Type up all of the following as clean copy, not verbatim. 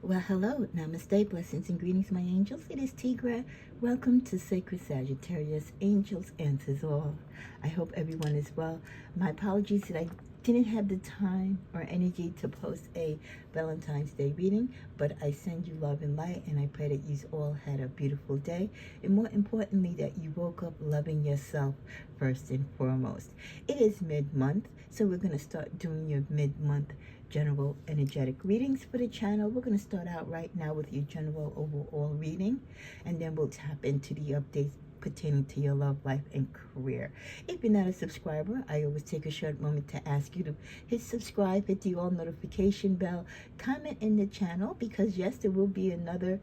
Well, hello, namaste, blessings and greetings, my angels. It is Tigra. Welcome to Sacred Sagittarius. Angels answers all. I hope everyone is well. My apologies that I didn't have the time or energy to post a Valentine's Day reading, but I send you love and light, and I pray that you all had a beautiful day, and more importantly, that you woke up loving yourself first and foremost. It is mid-month, so we're going to start doing your mid-month general energetic readings for the channel. We're going to start out right now with your general overall reading, and then we'll tap into the updates pertaining to your love life and career. If you're not a subscriber, I always take a short moment to ask you to hit subscribe, hit the all notification bell, comment in the channel, because yes, there will be another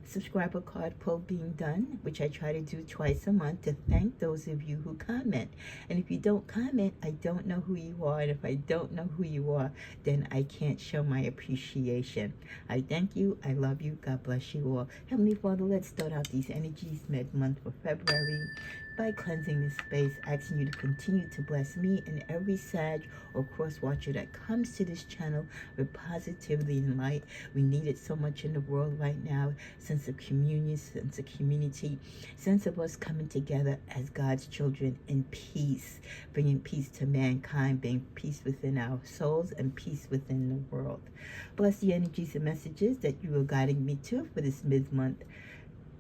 subscriber card pull being done, which I try to do twice a month to thank those of you who comment. And if you don't comment, I don't know who you are, and if I don't know who you are, then I can't show my appreciation. I thank you, I love you, God bless you all. Heavenly Father, let's start out these energies mid-month for February by cleansing this space, asking you to continue to bless me and every Sag or cross watcher that comes to this channel with positivity and light. We need it so much in the world right now. Sense of communion, sense of community, sense of us coming together as God's children in peace, bringing peace to mankind, bringing peace within our souls and peace within the world. Bless the energies and messages that you are guiding me to for this mid-month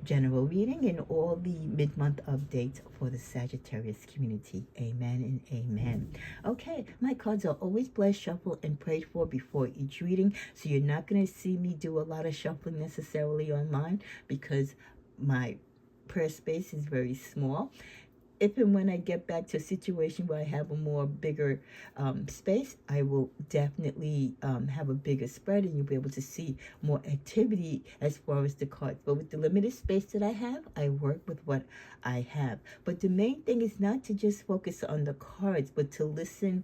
general reading and all the mid-month updates for the Sagittarius community. Amen and amen. Okay, my cards are always blessed, shuffled, and prayed for before each reading, so you're not going to see me do a lot of shuffling necessarily online because my prayer space is very small. If and when I get back to a situation where I have a more bigger space, I will definitely have a bigger spread, and you'll be able to see more activity as far as the cards. But with the limited space that I have, I work with what I have. But the main thing is not to just focus on the cards, but to listen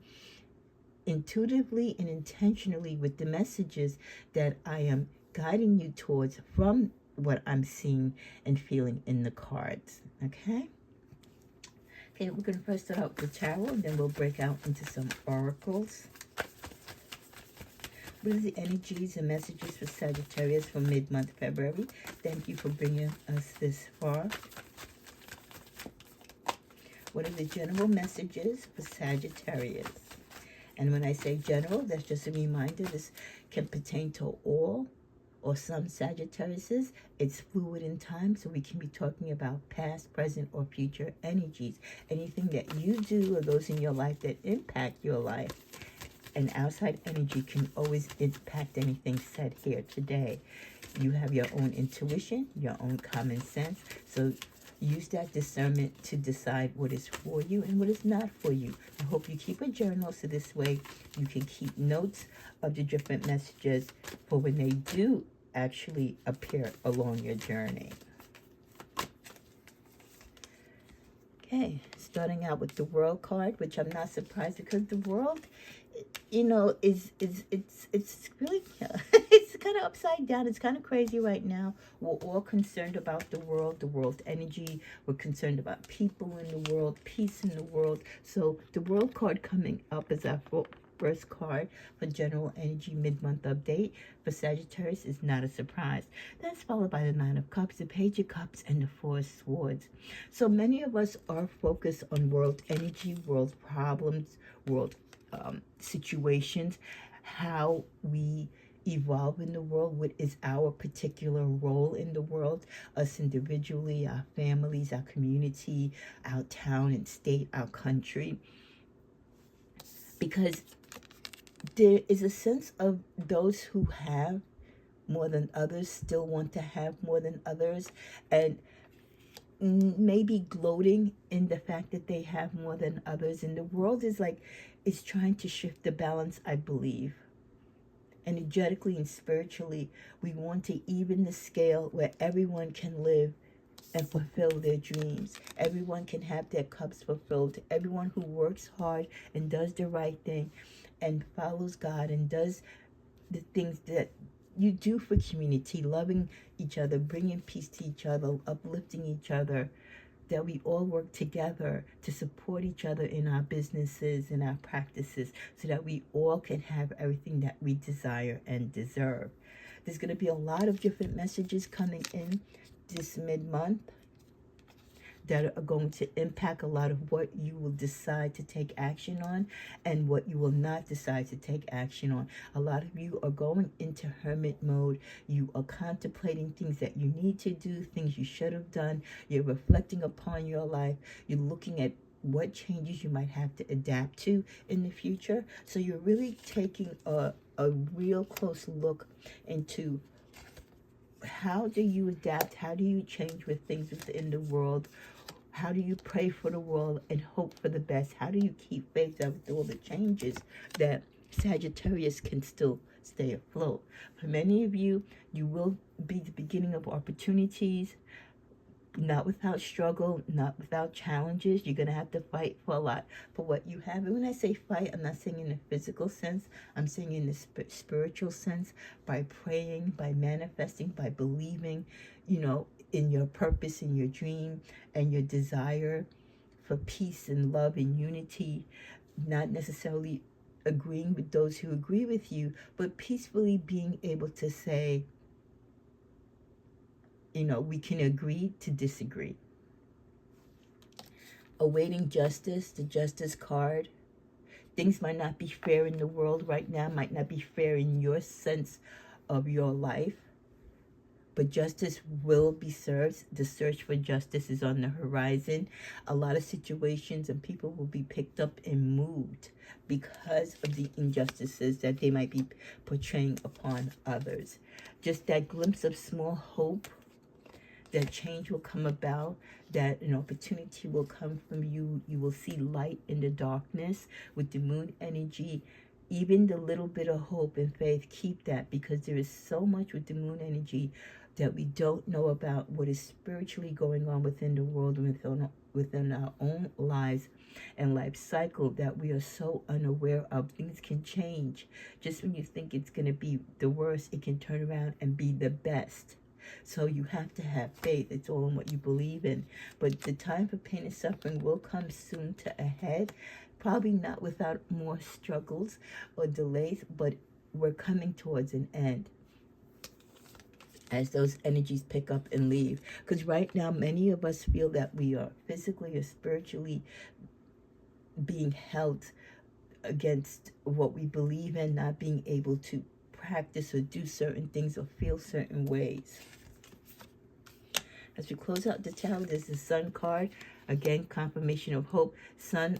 intuitively and intentionally with the messages that I am guiding you towards from what I'm seeing and feeling in the cards. Okay? Okay, we're going to first start out with the tarot, and then we'll break out into some oracles. What are the energies and messages for Sagittarius for mid-month February? Thank you for bringing us this far. What are the general messages for Sagittarius? And when I say general, that's just a reminder. This can pertain to all or some Sagittariuses. It's fluid in time, so we can be talking about past, present, or future energies. Anything that you do or those in your life that impact your life. And outside energy can always impact anything said here today. You have your own intuition, your own common sense, so use that discernment to decide what is for you and what is not for you. I hope you keep a journal, so this way you can keep notes of the different messages for when they do actually appear along your journey. Okay, starting out with the World card, which I'm not surprised because the World, you know, it's really it's kind of upside down. It's kind of crazy right now. We're all concerned about the world energy. We're concerned about people in the world, peace in the world. So the World card coming up is our first card for general energy mid-month update for Sagittarius is not a surprise. That's followed by the Nine of Cups, the Page of Cups, and the Four of Swords. So many of us are focused on world energy, world problems, world situations, how we evolve in the world, what is our particular role in the world, us individually, our families, our community, our town and state, our country. Because there is a sense of those who have more than others still want to have more than others, and maybe gloating in the fact that they have more than others. And the world is like, it's trying to shift the balance, I believe. Energetically and spiritually, we want to even the scale where everyone can live and fulfill their dreams. Everyone can have their cups fulfilled. Everyone who works hard and does the right thing and follows God and does the things that you do for community, loving each other, bringing peace to each other, uplifting each other, that we all work together to support each other in our businesses and our practices so that we all can have everything that we desire and deserve. There's going to be a lot of different messages coming in this mid-month that are going to impact a lot of what you will decide to take action on and what you will not decide to take action on. A lot of you are going into hermit mode. You are contemplating things that you need to do, things you should have done. You're reflecting upon your life. You're looking at what changes you might have to adapt to in the future. So you're really taking a real close look into how do you adapt? How do you change with things within the world? How do you pray for the world and hope for the best? How do you keep faith up with all the changes that Sagittarius can still stay afloat? For many of you, you will be the beginning of opportunities, not without struggle, not without challenges. You're going to have to fight for a lot for what you have. And when I say fight, I'm not saying in the physical sense. I'm saying in the spiritual sense, by praying, by manifesting, by believing, you know, in your purpose, in your dream, and your desire for peace and love and unity, not necessarily agreeing with those who agree with you, but peacefully being able to say, you know, we can agree to disagree. Awaiting justice, the justice card. Things might not be fair in the world right now, might not be fair in your sense of your life, but justice will be served. The search for justice is on the horizon. A lot of situations and people will be picked up and moved because of the injustices that they might be portraying upon others. Just that glimpse of small hope that change will come about, that an opportunity will come from you. You will see light in the darkness with the moon energy. Even the little bit of hope and faith, keep that, because there is so much with the moon energy that we don't know about what is spiritually going on within the world and within our own lives and life cycle that we are so unaware of. Things can change. Just when you think it's going to be the worst, it can turn around and be the best. So you have to have faith. It's all in what you believe in. But the time for pain and suffering will come soon to a head. Probably not without more struggles or delays, but we're coming towards an end as those energies pick up and leave. Because right now, many of us feel that we are physically or spiritually being held against what we believe in, not being able to practice or do certain things or feel certain ways. As we close out the tarot, there's the Sun card. Again, confirmation of hope. Sun,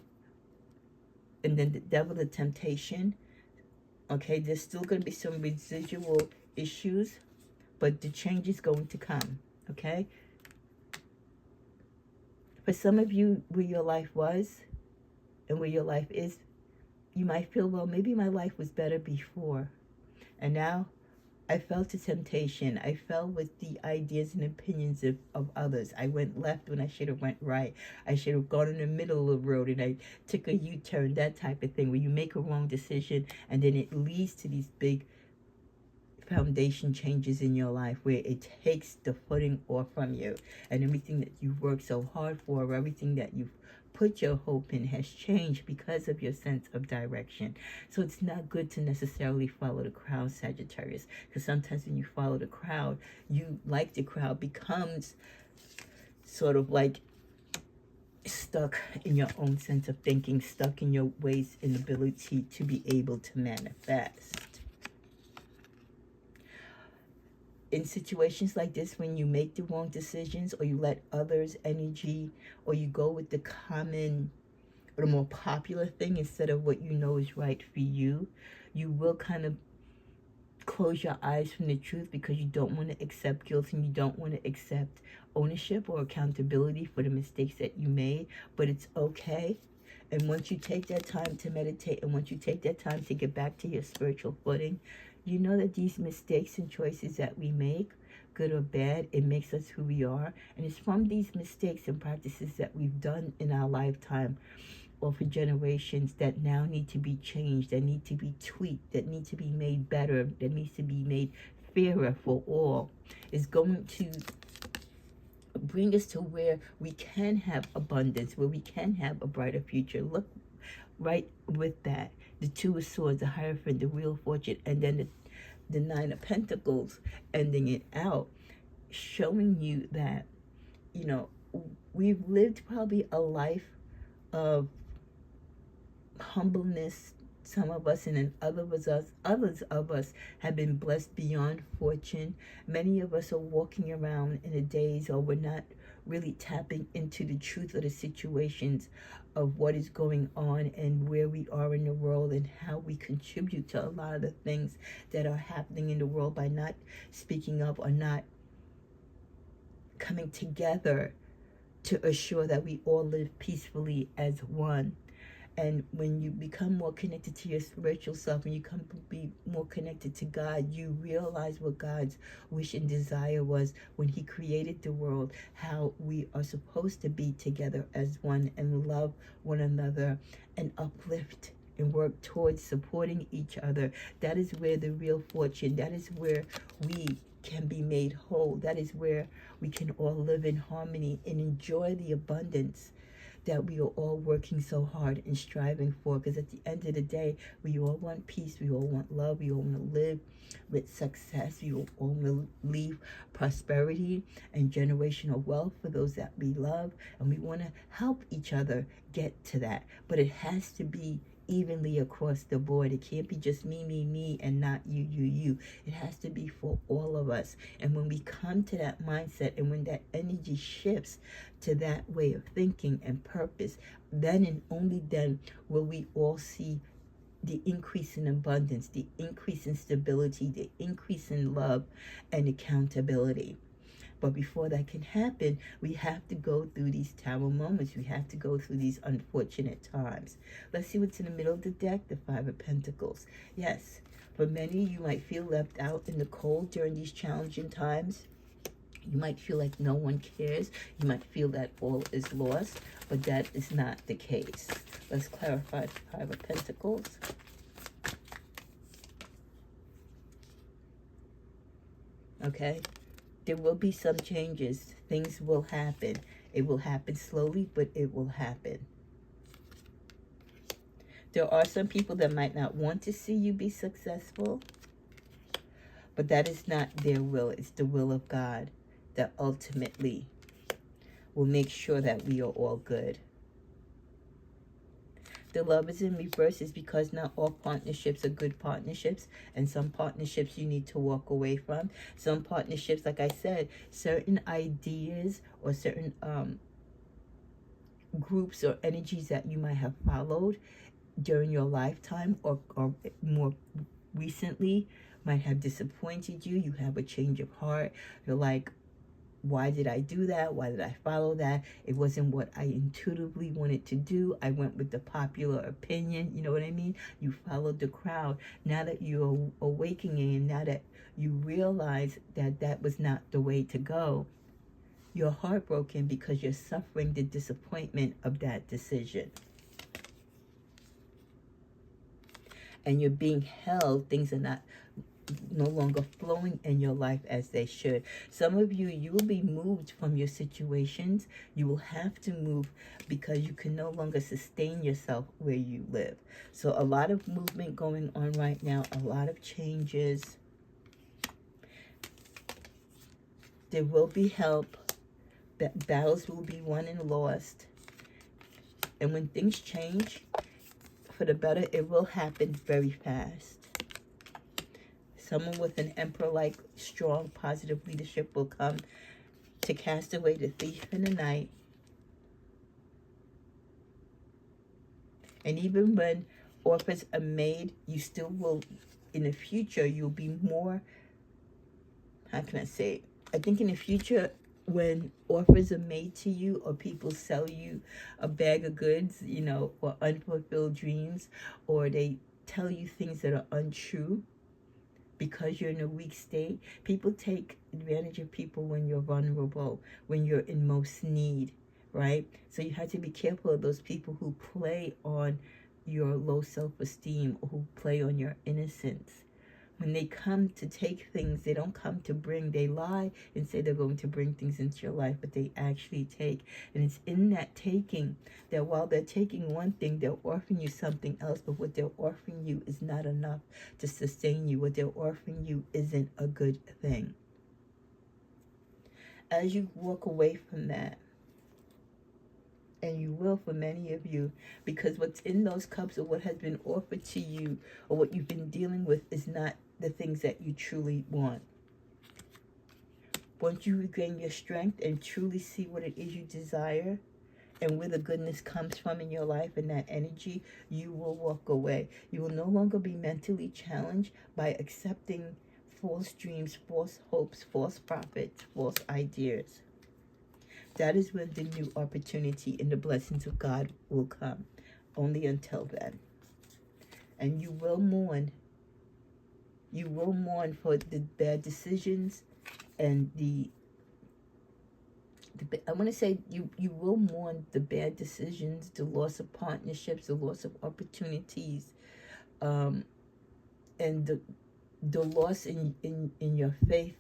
and then the Devil, the temptation. Okay, there's still going to be some residual issues, but the change is going to come. Okay? For some of you, where your life was and where your life is, you might feel, well, maybe my life was better before. And now I fell to temptation. I fell with the ideas and opinions of others. I went left when I should have went right. I should have gone in the middle of the road and I took a U-turn, that type of thing, where you make a wrong decision and then it leads to these big foundation changes in your life where it takes the footing off from you, and everything that you've worked so hard for, everything that you've put your hope in has changed because of your sense of direction. So it's not good to necessarily follow the crowd, Sagittarius, because sometimes when you follow the crowd, you, like the crowd, becomes sort of like stuck in your own sense of thinking, stuck in your ways and ability to be able to manifest. In situations like this, when you make the wrong decisions, or you let others' energy, or you go with the common or the more popular thing instead of what you know is right for you, you will kind of close your eyes from the truth because you don't want to accept guilt and you don't want to accept ownership or accountability for the mistakes that you made. But it's okay. And once you take that time to meditate, and once you take that time to get back to your spiritual footing, you know that these mistakes and choices that we make, good or bad, it makes us who we are. And it's from these mistakes and practices that we've done in our lifetime or for generations that now need to be changed, that need to be tweaked, that need to be made better, that needs to be made fairer for all, is going to bring us to where we can have abundance, where we can have a brighter future. Look right with that. The Two of Swords, the Hierophant, the Wheel of Fortune, and then the Nine of Pentacles, ending it out, showing you that, you know, we've lived probably a life of humbleness, some of us, and then others of us have been blessed beyond fortune. Many of us are walking around in a daze, or we're not really tapping into the truth of the situations of what is going on and where we are in the world and how we contribute to a lot of the things that are happening in the world by not speaking up or not coming together to assure that we all live peacefully as one. And when you become more connected to your spiritual self, and you come to be more connected to God, you realize what God's wish and desire was when he created the world, how we are supposed to be together as one and love one another and uplift and work towards supporting each other. That is where the real fortune, that is where we can be made whole. That is where we can all live in harmony and enjoy the abundance that we are all working so hard and striving for. Because at the end of the day, we all want peace, we all want love, we all want to live with success, we all want to leave prosperity and generational wealth for those that we love, and we want to help each other get to that. But it has to be evenly across the board. It can't be just me, and not you. It has to be for all of us. And when we come to that mindset, and when that energy shifts to that way of thinking and purpose, then and only then will we all see the increase in abundance, the increase in stability, the increase in love and accountability. But before that can happen, we have to go through these tower moments. We have to go through these unfortunate times. Let's see what's in the middle of the deck, the Five of Pentacles. Yes, for many, you might feel left out in the cold during these challenging times. You might feel like no one cares. You might feel that all is lost, but that is not the case. Let's clarify the Five of Pentacles. Okay? There will be some changes. Things will happen. It will happen slowly, but it will happen. There are some people that might not want to see you be successful, but that is not their will. It's the will of God that ultimately will make sure that we are all good. The love is in reverse is because not all partnerships are good partnerships, and some partnerships you need to walk away from. Some partnerships, like I said, certain ideas or certain groups or energies that you might have followed during your lifetime or more recently might have disappointed you. You have a change of heart. You're like, why did I do that? Why did I follow that? It wasn't what I intuitively wanted to do. I went with the popular opinion. You know what I mean? You followed the crowd. Now that you're awakening, and now that you realize that that was not the way to go, you're heartbroken because you're suffering the disappointment of that decision. And you're being held. Things are no longer flowing in your life as they should. Some of you, you will be moved from your situations. You will have to move because you can no longer sustain yourself where you live. So a lot of movement going on right now, a lot of changes. There will be help. Battles will be won and lost. And when things change for the better, it will happen very fast. Someone with an emperor-like, strong, positive leadership will come to cast away the thief in the night. And even when offers are made, you still will, in the future, you'll be more, how can I say it? I think in the future, when offers are made to you or people sell you a bag of goods, you know, or unfulfilled dreams, or they tell you things that are untrue, because you're in a weak state. People take advantage of people when you're vulnerable, when you're in most need, right? So you have to be careful of those people who play on your low self-esteem or who play on your innocence. When they come to take things, they don't come to bring. They lie and say they're going to bring things into your life, but they actually take. And it's in that taking that while they're taking one thing, they're offering you something else. But what they're offering you is not enough to sustain you. What they're offering you isn't a good thing. As you walk away from that, and you will for many of you, because what's in those cups or what has been offered to you or what you've been dealing with is not the things that you truly want. Once you regain your strength and truly see what it is you desire and where the goodness comes from in your life and that energy, you will walk away. You will no longer be mentally challenged by accepting false dreams, false hopes, false prophets, false ideas. That is when the new opportunity and the blessings of God will come. Only until then. And you will mourn. You will mourn for the bad decisions and I want to say you will mourn the bad decisions, the loss of partnerships, the loss of opportunities, and the loss in your faith.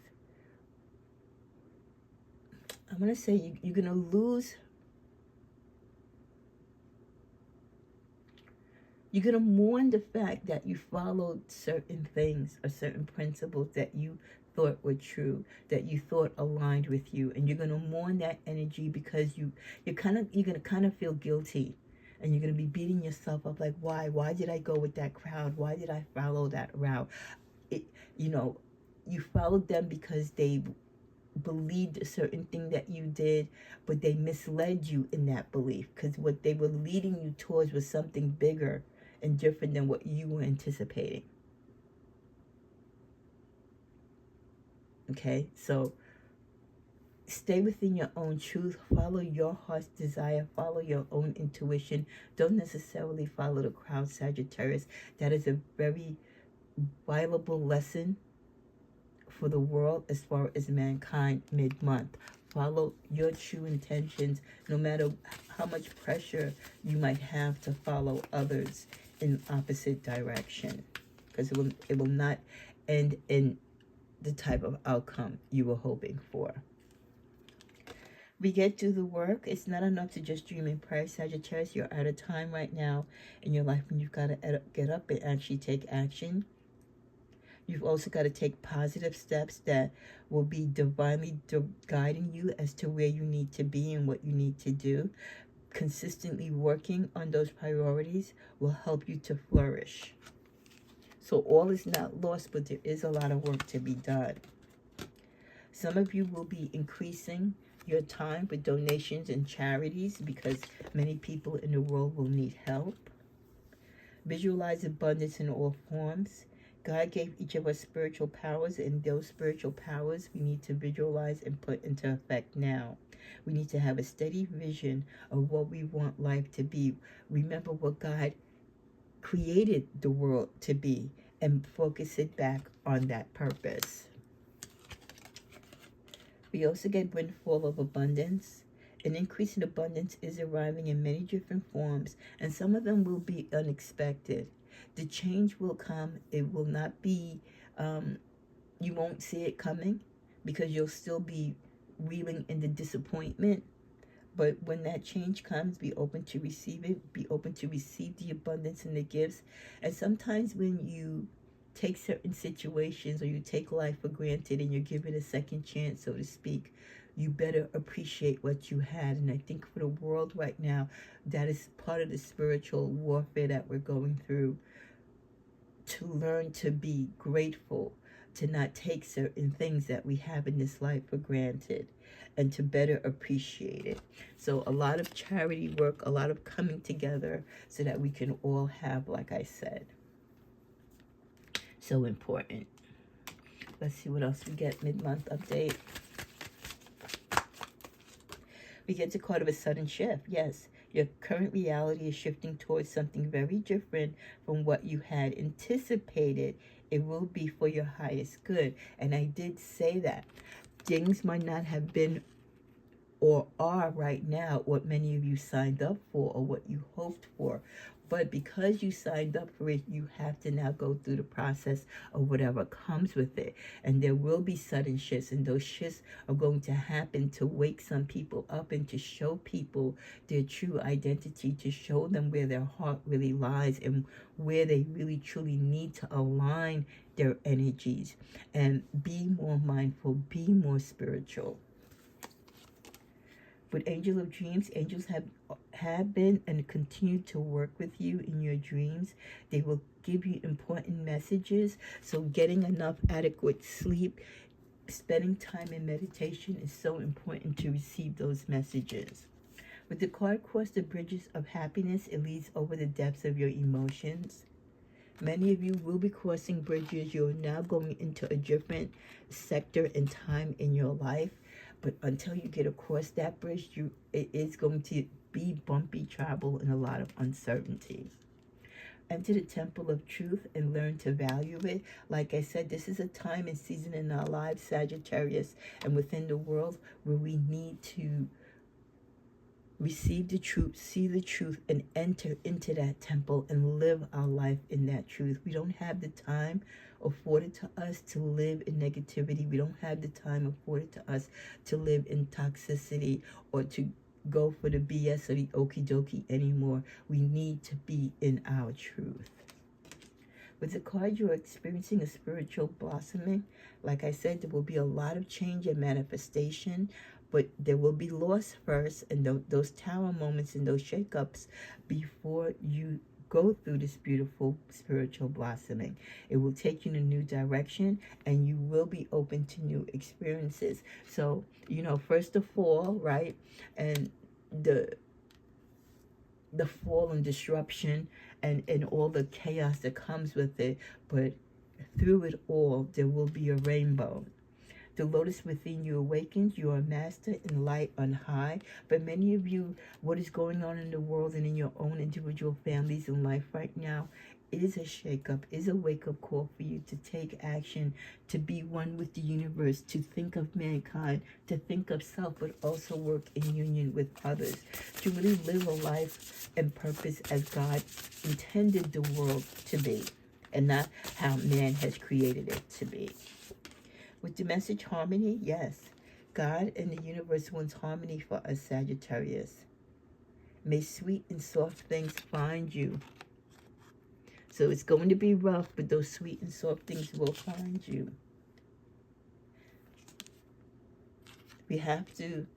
I'm going to say you're going to lose. You're going to mourn the fact that you followed certain things or certain principles that you thought were true, that you thought aligned with you. And you're going to mourn that energy because you're going to kind of feel guilty. And you're going to be beating yourself up like, why? Why did I go with that crowd? Why did I follow that route? You followed them because they believed a certain thing that you did, but they misled you in that belief because what they were leading you towards was something bigger and different than what you were anticipating. Okay, so stay within your own truth, follow your heart's desire, follow your own intuition. Don't necessarily follow the crowd, Sagittarius. That is a very valuable lesson for the world as far as mankind mid-month. Follow your true intentions, no matter how much pressure you might have to follow others in opposite direction, because it will not end in the type of outcome you were hoping for. We get to the work. It's not enough to just dream in prayer, Sagittarius. You're at a time right now in your life when you've got to get up and actually take action. You've also got to take positive steps that will be divinely guiding you as to where you need to be and what you need to do. Consistently working on those priorities will help you to flourish. So all is not lost, but there is a lot of work to be done. Some of you will be increasing your time with donations and charities because many people in the world will need help. Visualize abundance in all forms. God gave each of us spiritual powers, and those spiritual powers we need to visualize and put into effect now. We need to have a steady vision of what we want life to be. Remember what God created the world to be and focus it back on that purpose. We also get windfall of abundance. An increase in abundance is arriving in many different forms, and some of them will be unexpected. The change will come. It will not be, you won't see it coming because you'll still be reeling in the disappointment. But when that change comes, be open to receive it. Be open to receive the abundance and the gifts. And sometimes when you take certain situations or you take life for granted and you give it a second chance, so to speak, you better appreciate what you had. And I think for the world right now, that is part of the spiritual warfare that we're going through. To learn to be grateful, to not take certain things that we have in this life for granted, and to better appreciate it. So a lot of charity work, a lot of coming together so that we can all have, like I said, so important. Let's see what else we get. Mid-month update. We get the card of a sudden shift. Yes, your current reality is shifting towards something very different from what you had anticipated. It will be for your highest good. And I did say that. Things might not have been or are right now what many of you signed up for or what you hoped for. But because you signed up for it, you have to now go through the process of whatever comes with it. And there will be sudden shifts, and those shifts are going to happen to wake some people up and to show people their true identity, to show them where their heart really lies and where they really truly need to align their energies and be more mindful, be more spiritual. With Angel of Dreams, angels have been and continue to work with you in your dreams. They will give you important messages. So getting enough adequate sleep, spending time in meditation is so important to receive those messages. With the card Cross the Bridges of Happiness, it leads over the depths of your emotions. Many of you will be crossing bridges. You're now going into a different sector and time in your life. But until you get across that bridge, it is going to be bumpy travel and a lot of uncertainty. Enter the temple of truth and learn to value it. Like I said, this is a time and season in our lives, Sagittarius, and within the world where we need to receive the truth, see the truth, and enter into that temple and live our life in that truth. We don't have the time afforded to us to live in negativity. We don't have the time afforded to us to live in toxicity or to go for the BS or the okie dokie anymore. We need to be in our truth. With the card, you're experiencing a spiritual blossoming. Like I said, there will be a lot of change and manifestation, but there will be loss first, and those tower moments and those shakeups before you go through this beautiful spiritual blossoming. It will take you in a new direction, and you will be open to new experiences. So, first the fall, right? And the fall and disruption and all the chaos that comes with it. But through it all, there will be a rainbow. The lotus within you awakens. You are a master in light on high. But many of you, what is going on in the world and in your own individual families and life right now is a shakeup, is a wake-up call for you to take action, to be one with the universe, to think of mankind, to think of self, but also work in union with others, to really live a life and purpose as God intended the world to be, and not how man has created it to be. With the message harmony, yes, God and the universe wants harmony for us, Sagittarius. May sweet and soft things find you. So it's going to be rough, but those sweet and soft things will find you. We have to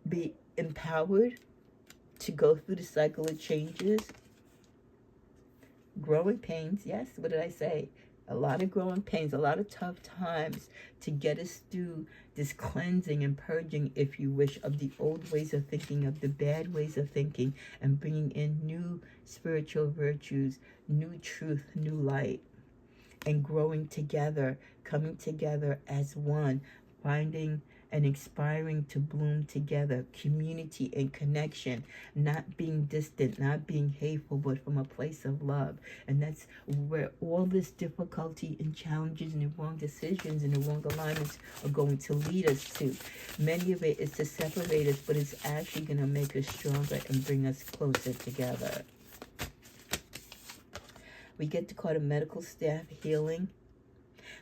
be empowered to go through the cycle of changes. Growing pains, yes, what did I say? A lot of growing pains, a lot of tough times to get us through this cleansing and purging, if you wish, of the old ways of thinking, of the bad ways of thinking, and bringing in new spiritual virtues, new truth, new light, and growing together, coming together as one, finding and inspiring to bloom together, community and connection, not being distant, not being hateful, but from a place of love. And that's where all this difficulty and challenges and the wrong decisions and the wrong alignments are going to lead us to. Many of it is to separate us, but it's actually going to make us stronger and bring us closer together. We get the card of medical staff healing.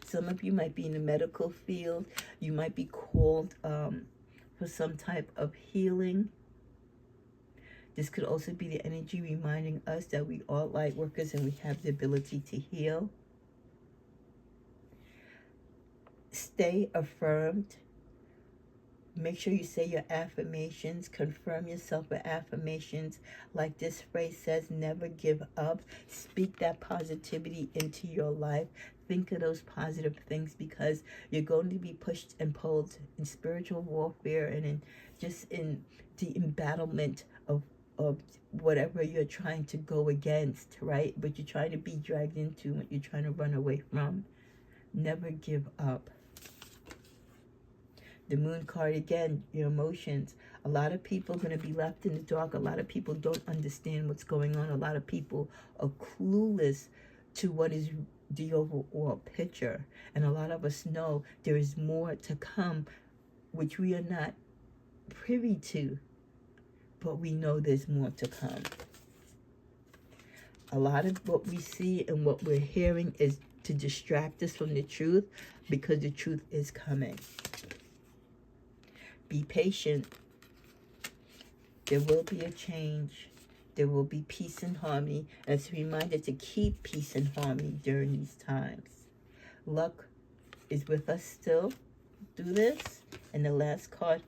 Some of you might be in the medical field. You might be called for some type of healing. This could also be the energy reminding us that we are light workers and we have the ability to heal. Stay affirmed. Make sure you say your affirmations. Confirm yourself with affirmations. Like this phrase says, never give up. Speak that positivity into your life. Think of those positive things, because you're going to be pushed and pulled in spiritual warfare and in the embattlement of whatever you're trying to go against, right? But you're trying to be dragged into what you're trying to run away from. Never give up. The moon card again, your emotions. A lot of people are going to be left in the dark. A lot of people don't understand what's going on. A lot of people are clueless to what is the overall picture. And a lot of us know there is more to come, which we are not privy to. but we know there's more to come. A lot of what we see and what we're hearing is to distract us from the truth, because the truth is coming. Be patient. There will be a change. There will be peace and harmony. And it's a reminder to keep peace and harmony during these times. Luck is with us still. Do this. And the last card,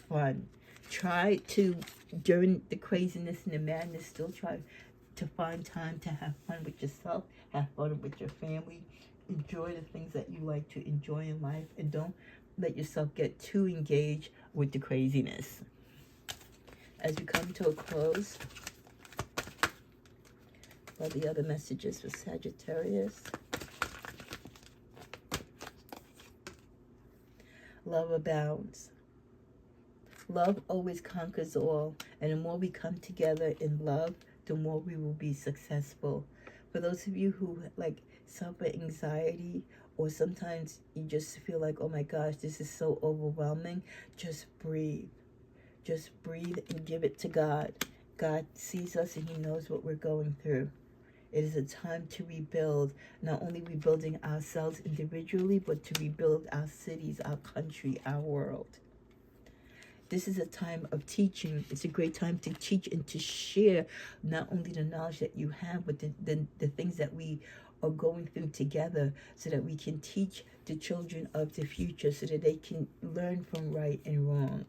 fun. Try to, during the craziness and the madness, still try to find time to have fun with yourself, have fun with your family, enjoy the things that you like to enjoy in life, and don't let yourself get too engaged with the craziness. As we come to a close, what are the other messages for Sagittarius? Love abounds. Love always conquers all, and the more we come together in love, the more we will be successful. For those of you who suffer anxiety, or sometimes you just feel like, oh my gosh, this is so overwhelming, just breathe. Just breathe and give it to God. God sees us and he knows what we're going through. It is a time to rebuild, not only rebuilding ourselves individually, but to rebuild our cities, our country, our world. This is a time of teaching. It's a great time to teach and to share not only the knowledge that you have, but the things that we are going through together, so that we can teach the children of the future, so that they can learn from right and wrong.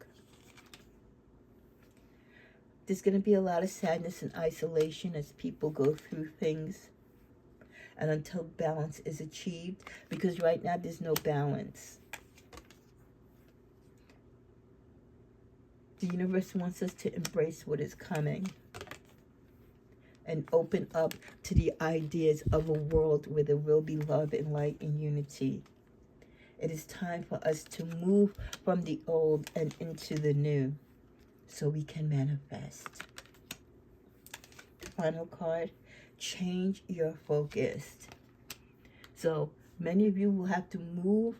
There's going to be a lot of sadness and isolation as people go through things, and until balance is achieved, because right now there's no balance. The universe wants us to embrace what is coming and open up to the ideas of a world where there will be love and light and unity. It is time for us to move from the old and into the new, so we can manifest. The final card, change your focus. So many of you will have to move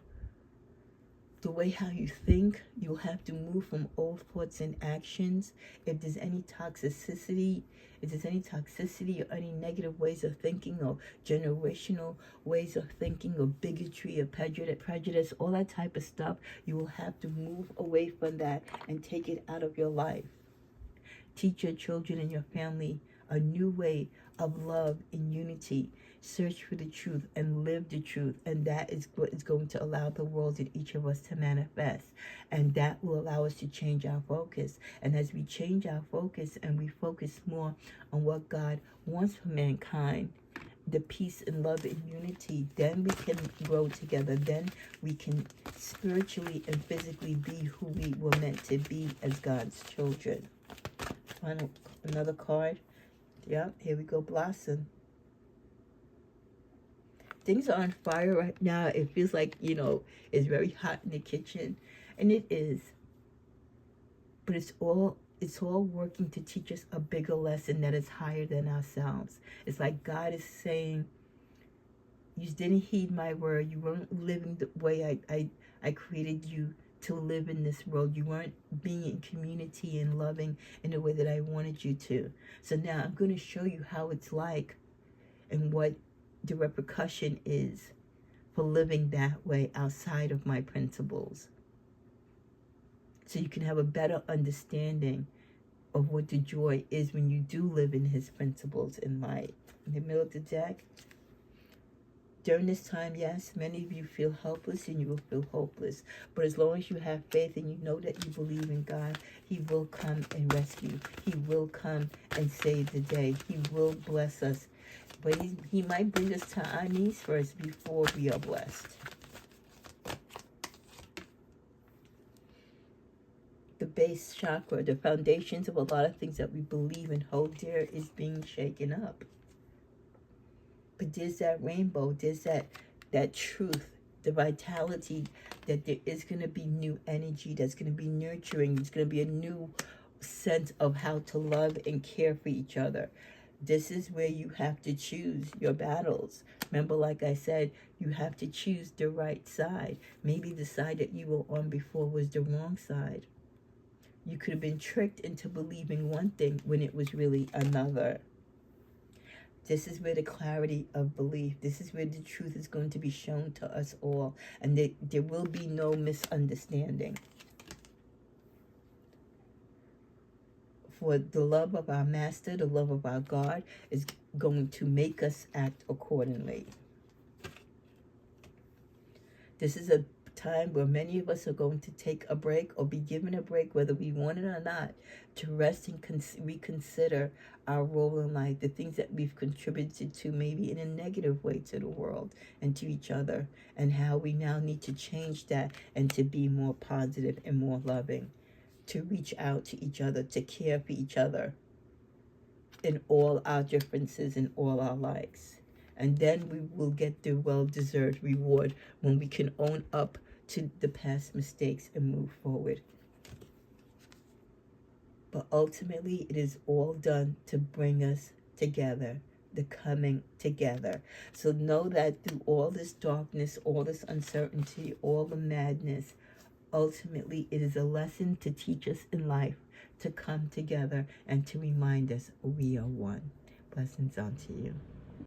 the way how you think. You'll have to move from old thoughts and actions. If there's any toxicity, or any negative ways of thinking, or generational ways of thinking, or bigotry, or prejudice, all that type of stuff, you will have to move away from that and take it out of your life. Teach your children and your family a new way of love and unity. Search for the truth and live the truth, and that is what is going to allow the world and each of us to manifest, and that will allow us to change our focus. And as we change our focus and we focus more on what God wants for mankind, the peace and love and unity, then we can grow together. Then we can spiritually and physically be who we were meant to be as God's children. Another card. Yeah, here we go, Blossom. Things are on fire right now. It feels like, it's very hot in the kitchen. And it is. But it's all working to teach us a bigger lesson that is higher than ourselves. It's like God is saying, you didn't heed my word. You weren't living the way I created you to live in this world. You weren't being in community and loving in the way that I wanted you to. So now I'm going to show you how it's like and what the repercussion is for living that way outside of my principles. So you can have a better understanding of what the joy is when you do live in his principles in light. In the middle of the deck, during this time, yes, many of you feel helpless and you will feel hopeless. But as long as you have faith and you know that you believe in God, he will come and rescue. He will come and save the day. He will bless us. But he might bring us to our knees first before we are blessed. The base chakra, the foundations of a lot of things that we believe and hold dear, is being shaken up. But there's that rainbow, there's that truth, the vitality, that there is going to be new energy that's going to be nurturing. There's going to be a new sense of how to love and care for each other. This is where you have to choose your battles. Remember, like I said, you have to choose the right side. Maybe the side that you were on before was the wrong side. You could have been tricked into believing one thing when it was really another. This is where the clarity of belief, this is where the truth is going to be shown to us all. And there will be no misunderstanding. For the love of our Master, the love of our God is going to make us act accordingly. This is a time where many of us are going to take a break or be given a break, whether we want it or not, to rest and reconsider our role in life, the things that we've contributed to maybe in a negative way to the world and to each other, and how we now need to change that and to be more positive and more loving, to reach out to each other, to care for each other in all our differences, in all our likes. And then we will get the well-deserved reward when we can own up to the past mistakes and move forward. But ultimately, it is all done to bring us together, the coming together. So know that through all this darkness, all this uncertainty, all the madness, ultimately it is a lesson to teach us in life to come together and to remind us we are one. Blessings unto you.